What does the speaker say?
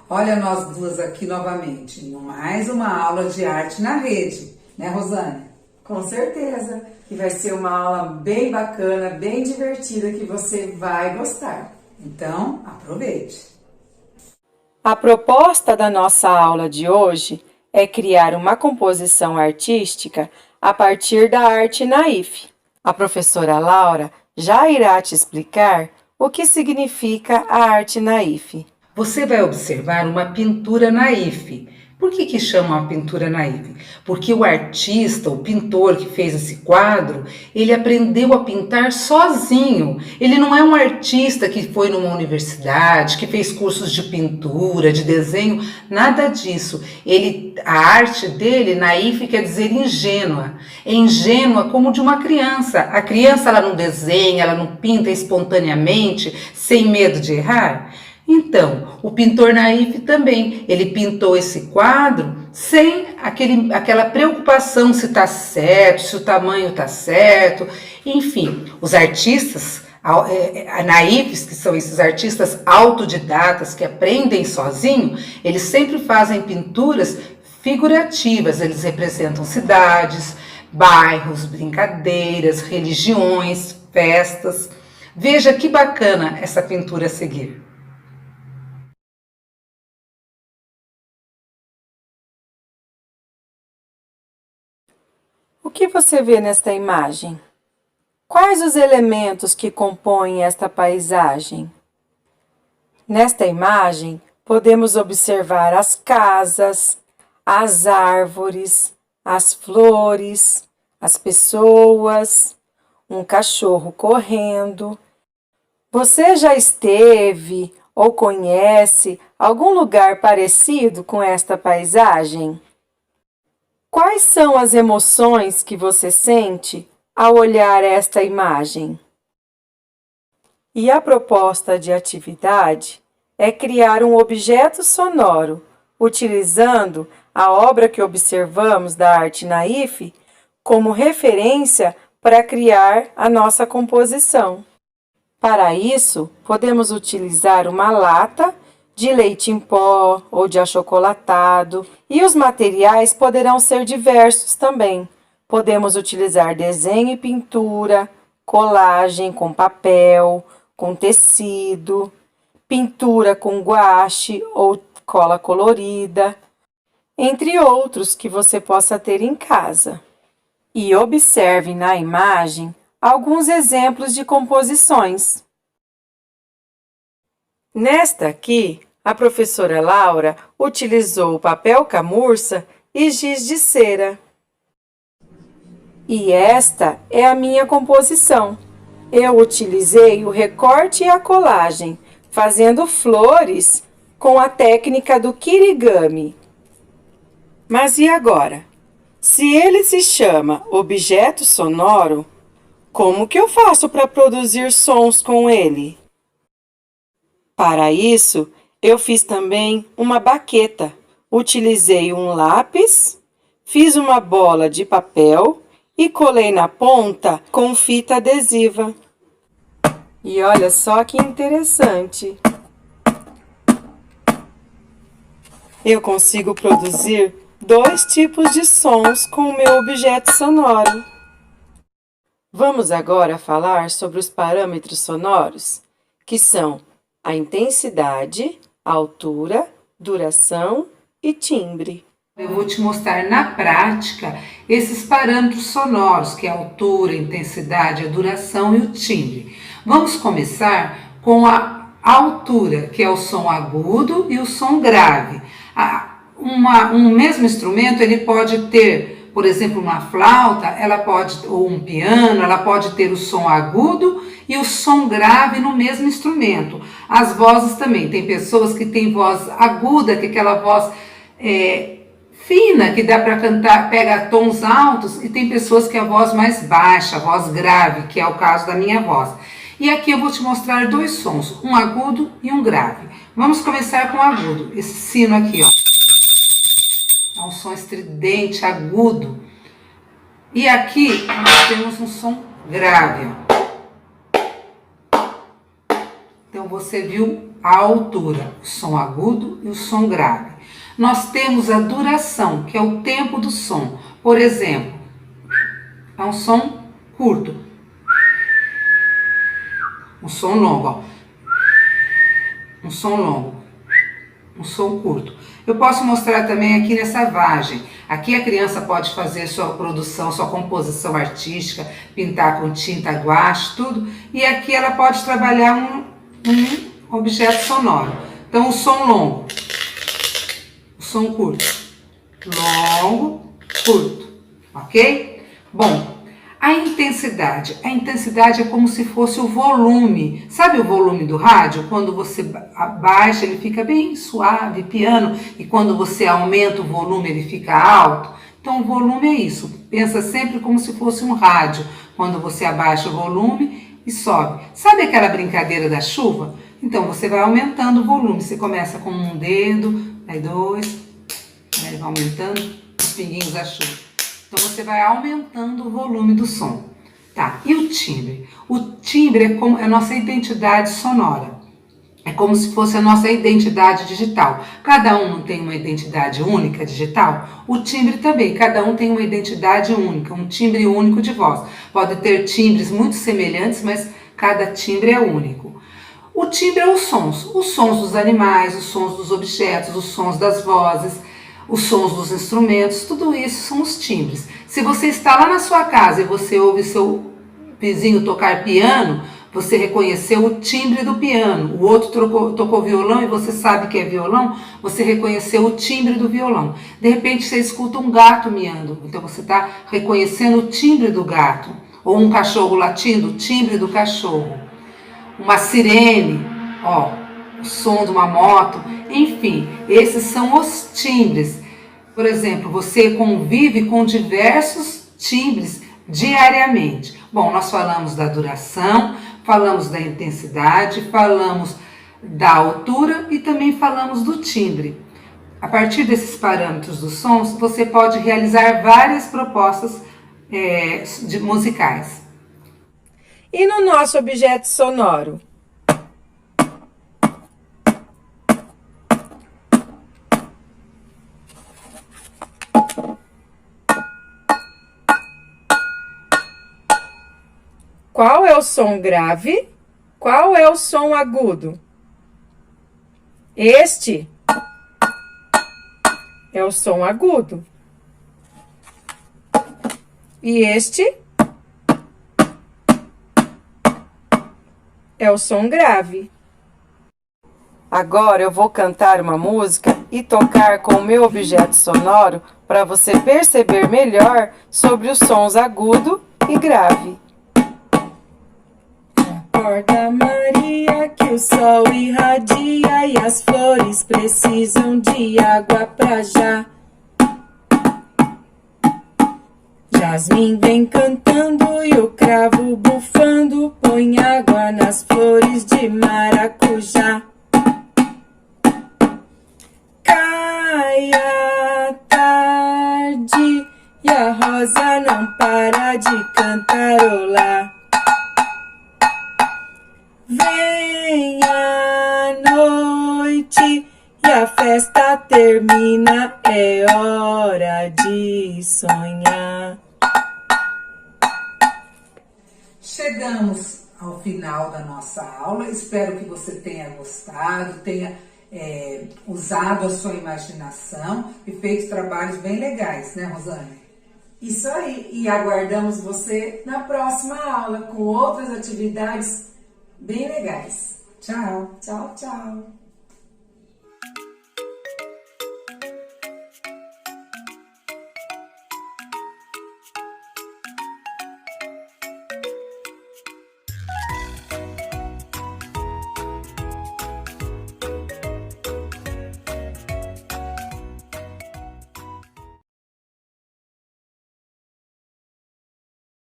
Olha nós duas aqui novamente, em mais uma aula de arte na rede, né, Rosane? Com certeza, e vai ser uma aula bem bacana, bem divertida, que você vai gostar. Então, aproveite! A proposta da nossa aula de hoje é criar uma composição artística a partir da arte naif. A professora Laura já irá te explicar o que significa a arte naif. Você vai observar uma pintura naif. Por que chama uma pintura naif? Porque o artista, o pintor que fez esse quadro, ele aprendeu a pintar sozinho. Ele não é um artista que foi numa universidade, que fez cursos de pintura, de desenho, nada disso. A arte dele, naif, quer dizer ingênua. É ingênua como de uma criança. A criança, ela não desenha, ela não pinta espontaneamente, sem medo de errar. Então, o pintor naif também, ele pintou esse quadro sem aquela preocupação se está certo, se o tamanho está certo, enfim, os artistas naifes, que são esses artistas autodidatas que aprendem sozinho, eles sempre fazem pinturas figurativas, eles representam cidades, bairros, brincadeiras, religiões, festas. Veja que bacana essa pintura a seguir. O que você vê nesta imagem? Quais os elementos que compõem esta paisagem? Nesta imagem, podemos observar as casas, as árvores, as flores, as pessoas, um cachorro correndo. Você já esteve ou conhece algum lugar parecido com esta paisagem? Quais são as emoções que você sente ao olhar esta imagem? E a proposta de atividade é criar um objeto sonoro, utilizando a obra que observamos da arte naif como referência para criar a nossa composição. Para isso, podemos utilizar uma lata de leite em pó ou de achocolatado, e os materiais poderão ser diversos também. Podemos utilizar desenho e pintura, colagem com papel, com tecido, pintura com guache ou cola colorida, entre outros que você possa ter em casa. E observe na imagem alguns exemplos de composições. Nesta aqui, a professora Laura utilizou papel camurça e giz de cera. E esta é a minha composição. Eu utilizei o recorte e a colagem, fazendo flores com a técnica do kirigami. Mas e agora? Se ele se chama objeto sonoro, como que eu faço para produzir sons com ele? Para isso, eu fiz também uma baqueta. Utilizei um lápis, fiz uma bola de papel e colei na ponta com fita adesiva. E olha só que interessante! Eu consigo produzir 2 tipos de sons com o meu objeto sonoro. Vamos agora falar sobre os parâmetros sonoros, que são a intensidade, a altura, duração e timbre. Eu vou te mostrar na prática esses parâmetros sonoros, que é a altura, a intensidade, a duração e o timbre. Vamos começar com a altura, que é o som agudo e o som grave. Um mesmo instrumento, ele pode ter, por exemplo, uma flauta, ou um piano, ela pode ter o som agudo e o som grave no mesmo instrumento. As vozes também, tem pessoas que têm voz aguda, que é aquela voz fina, que dá para cantar, pega tons altos, e tem pessoas que é a voz mais baixa, a voz grave, que é o caso da minha voz. E aqui eu vou te mostrar 2 sons, um agudo e um grave. Vamos começar com o agudo, esse sino aqui, ó. É um som estridente, agudo. E aqui nós temos um som grave, ó. Então você viu a altura, o som agudo e o som grave. Nós temos a duração, que é o tempo do som. Por exemplo, é um som curto. Um som longo, ó. Um som longo. Um som curto. Eu posso mostrar também aqui nessa vagem. Aqui a criança pode fazer sua produção, sua composição artística, pintar com tinta guache, tudo. E aqui ela pode trabalhar um objeto sonoro. Então o som longo, o som curto, longo, curto, ok? Bom, a intensidade é como se fosse o volume. Sabe o volume do rádio? Quando você abaixa, ele fica bem suave, piano, e quando você aumenta o volume, ele fica alto. Então, o volume é isso. Pensa sempre como se fosse um rádio, quando você abaixa o volume e sobe. Sabe aquela brincadeira da chuva? Então, você vai aumentando o volume. Você começa com um dedo, aí dois, aí vai aumentando os pinguinhos da chuva. Então, você vai aumentando o volume do som. Tá, e o timbre? O timbre é como a nossa identidade sonora. É como se fosse a nossa identidade digital. Cada um não tem uma identidade única digital? O timbre também. Cada um tem uma identidade única, um timbre único de voz. Pode ter timbres muito semelhantes, mas cada timbre é único. O timbre é os sons dos animais, os sons dos objetos, os sons das vozes, os sons dos instrumentos, tudo isso são os timbres. Se você está lá na sua casa e você ouve seu vizinho tocar piano, você reconheceu o timbre do piano. O outro tocou violão e você sabe que é violão, você reconheceu o timbre do violão. De repente você escuta um gato miando, então você está reconhecendo o timbre do gato. Ou um cachorro latindo, o timbre do cachorro. Uma sirene, ó, o som de uma moto, enfim, esses são os timbres. Por exemplo, você convive com diversos timbres diariamente. Bom, nós falamos da duração, falamos da intensidade, falamos da altura e também falamos do timbre. A partir desses parâmetros dos sons, você pode realizar várias propostas musicais. E no nosso objeto sonoro? Qual é o som grave? Qual é o som agudo? Este é o som agudo. E este é o som grave. Agora eu vou cantar uma música e tocar com o meu objeto sonoro para você perceber melhor sobre os sons agudo e grave. Acorda, Maria, que o sol irradia e as flores precisam de água pra já. Jasmim vem cantando e o cravo bufando, põe água nas flores de maracujá. Cai a tarde e a rosa não para de cantarolar. Vem a noite e a festa termina, é hora de sonhar. Chegamos ao final da nossa aula, espero que você tenha gostado, tenha usado a sua imaginação e feito trabalhos bem legais, né, Rosane? Isso aí, e aguardamos você na próxima aula com outras atividades bem legais. Tchau! Tchau, tchau!